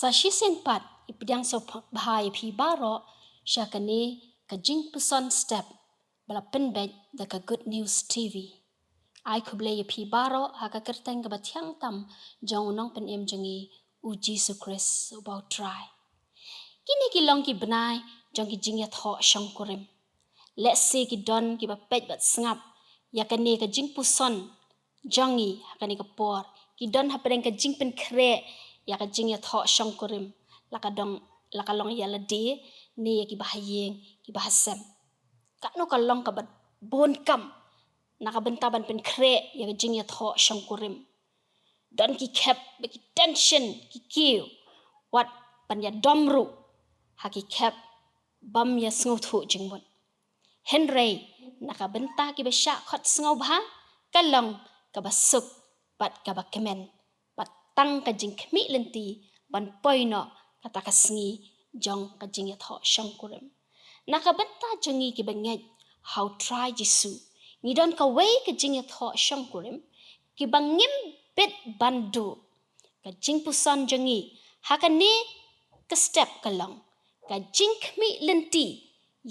Sa shi sen pat ipidang so bahai phi baro syakani ka jing puson step bala penbet da ka Good News TV. Ai kuble phi baro haka kerteng ka bathyang tam jong nong pen em jangi u Jesus Christ about try. Kini ki long ki benai jong ki jing ya tho shong kurim. Let's say ki don ki ba pet bat sngap yakani ka jing puson jongi hakani ka por ki don hapeng ka jing pen kre ya ka jing ya tho shong kurim laka long ya la de ni ya ki bahayeng ki bahasem ka no ka long ka bat bon kam naka bentaban pen kre ya ka jing ya tho shong kurim don ki kep ki tension ki kiu wat pan ya domru haki kep bam ya sngu thu jingbon Henry naka benta ki besha khot sngu bha kalong ka basuk bat ka bakemen bat tang ka jing khmi lenti ban poino kata ka sngi jong ka jing ya tho shong kurim naka benta jongi ki bangej how try jisu ni don ka way ka jing ya tho shong kurim ki bangim bit bandu ka jing puson jongi hakani ka step kalong ka jing khmi lenti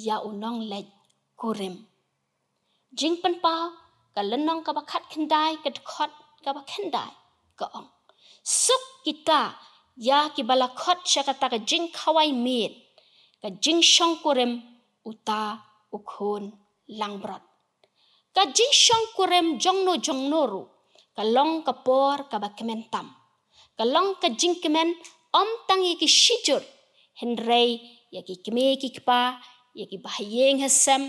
ya unong lej kurim jing pen pau ka lenong ka bakhat khendai ka khot ka bakhendai ka ong suk kita ya ki bala khot syakata ka jing khawai mit ka jing shong kurim uta ukhon langbrot ka jing shong kurim jongno ru ka long ka por ka bakementam ka long ka jing kemen om tangi ki shijur henrei ya ki keme ki kpa ya ki bahayeng hasem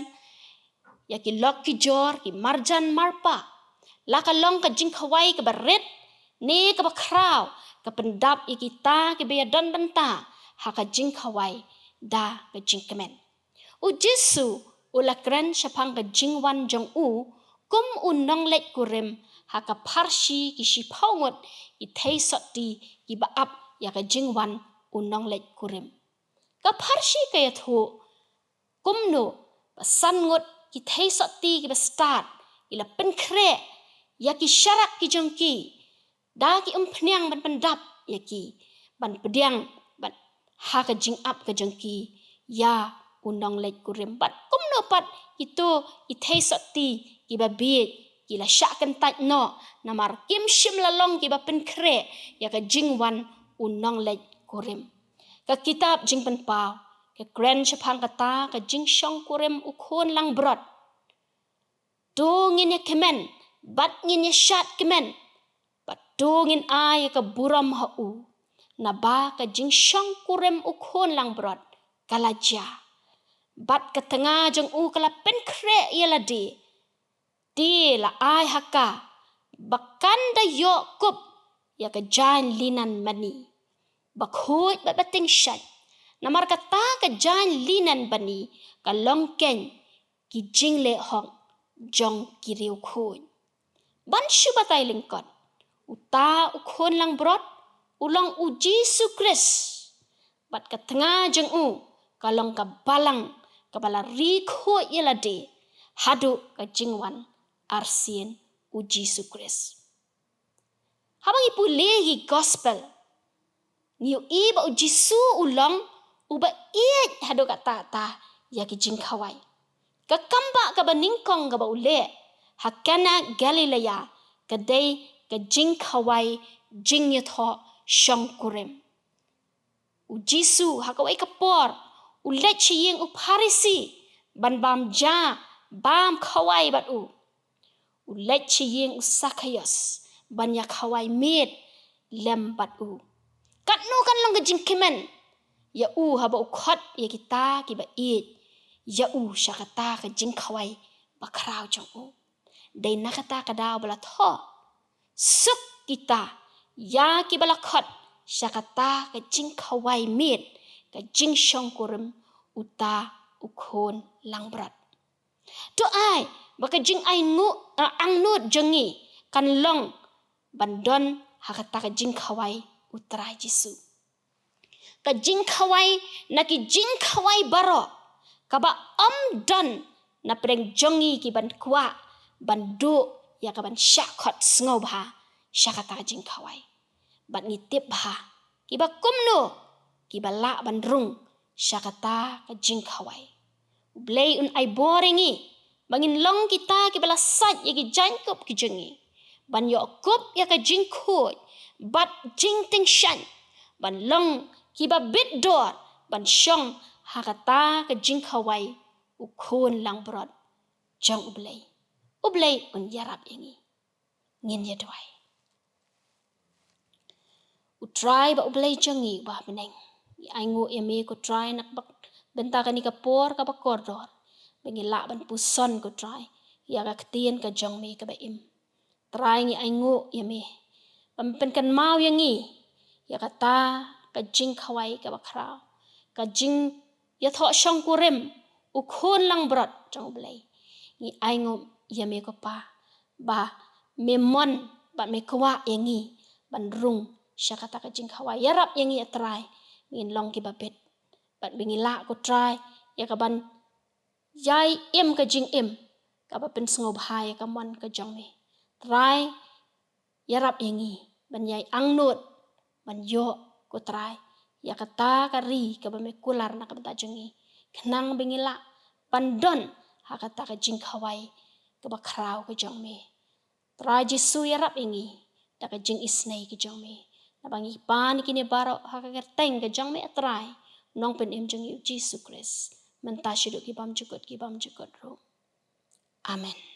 ya ki lok ki jor ki marjan marpa la ka long ka jing khawai ka baret ne ka bakraw ka pendap ya ki ta ki be don benta ha ka jing khawai da ka jing kemen u Jesu ulakran syapang ka jing wan jong u kum unong let kurim ha ka parshi ki shi pawngot i thei sotti ki ba ap ya ka jing wan unong let kurim ka parshi ka ya thu kumno pasan ngot ki thei sotti ki ba start ila pen kre ya ki syarak ki jongki da ki umpnyang ban pendap ya ki ban pediang ban ha ka jing up ka jongki ya unong let kurim bat kumno pat itu i thei sotti ki ba biet ki la syakan tat no namar kim shim lalong ki ba pen kre ya ka jing wan unong let kurim ka kitab jing pen pau ka grand chapang kata ka jing shong kurim ukhon lang brot do ngin ya kemen bat ngin ya shat kemen bat do ngin ay ka buram ha u na ba ka jing shong kurim ukhon lang brot kalaja bat ka tengah jong u kala pen kre ya la di la ay haka bakan da yo kup ya ka jan linan mani bakhut bat bating shat namar kata ka jan linan bani ka longken ki jing le hong jong ki riu khoi ban shubatai lingkot uta ukhon lang brot ulong u Jesus Christ bat ka tengah jong u kalong ka balang ka bala ri khoi yela de hadu ka jingwan arsien u Jesus Christ habang ipu lehi gospel niu iba u Jisu ulong uba iet hadu ka ta ya ki jing khawai ka kamba ka baningkong ka ba ule hakana Galilea ka dei ka jing khawai jing yatho shong kurim u Jisu hakawai ka por u let chiyeng u Pharisi ban bam ja bam khawai bat u let chiyeng u Sakayos ban ya khawai met lem bat u kat no kan long ka jing kemen ya u haba u khot ya kita ki ba it ya u syakata ka jing khawai bakraw jong u dai nakata ka daw bala tho suk kita ya ki bala khot syakata ka jing khawai mit ka jing shong kurim uta ukhon langbrat to ai baka jing ai ngu ang nut jongi kan long bandon hakata ka jing khawai utrai Jisu ka jing khawai na ki jing khawai baro ka ba don na preng jongi ki ban kwa ban du ya ka ban syakot sngo bha syakata ka jing khawai ban ngitip bha kiba kumno kiba la ban rung syakata ka jing khawai ublei un ai boringi bangin long kita kiba la sat ya ki jankop ki jengi ban yo kop ya ka jing khoi bat jing ting shan ban long kiba bit dor ban shong hakata ka jing khawai u khon lang brot jang ublei un yarap yangi ngin ya dwai u try ba ublei jangi ba beneng ai ngo eme ko try nak bak benta kani ka por ka bakor dor bengi la ban puson ko try ya ka ktien ka jang me ka ba im try ngi ai ngo eme pampen kan mau yangi ya kata ka jing khawai ka bakrao ka jing ya tho shong kurem u khon lang brot jang ublei ngi ai ngo eme ko pa ba memon ba me kwa yangi ban rung syakata ka jing khawai yarap yangi atrai ngin long ki babet bat bingila ko try ya ka ban yai im ka jing im ka ba pen sngob hai ka mon ka jong me try yarap yangi ban yai angnut ban yo ko try ya kata ka ri ka ba me kular na ka ba jengi knang bingila pandon ha kata ka jing khawai ka ba krau ka jong me try jisu yarap yangi da ka jing isnei ka jong me na bangi pan kini baro ha ka teng ka jong me atrai nong pen im jong yu Jesus Christ menta shiduk ki bam jukut ro amen.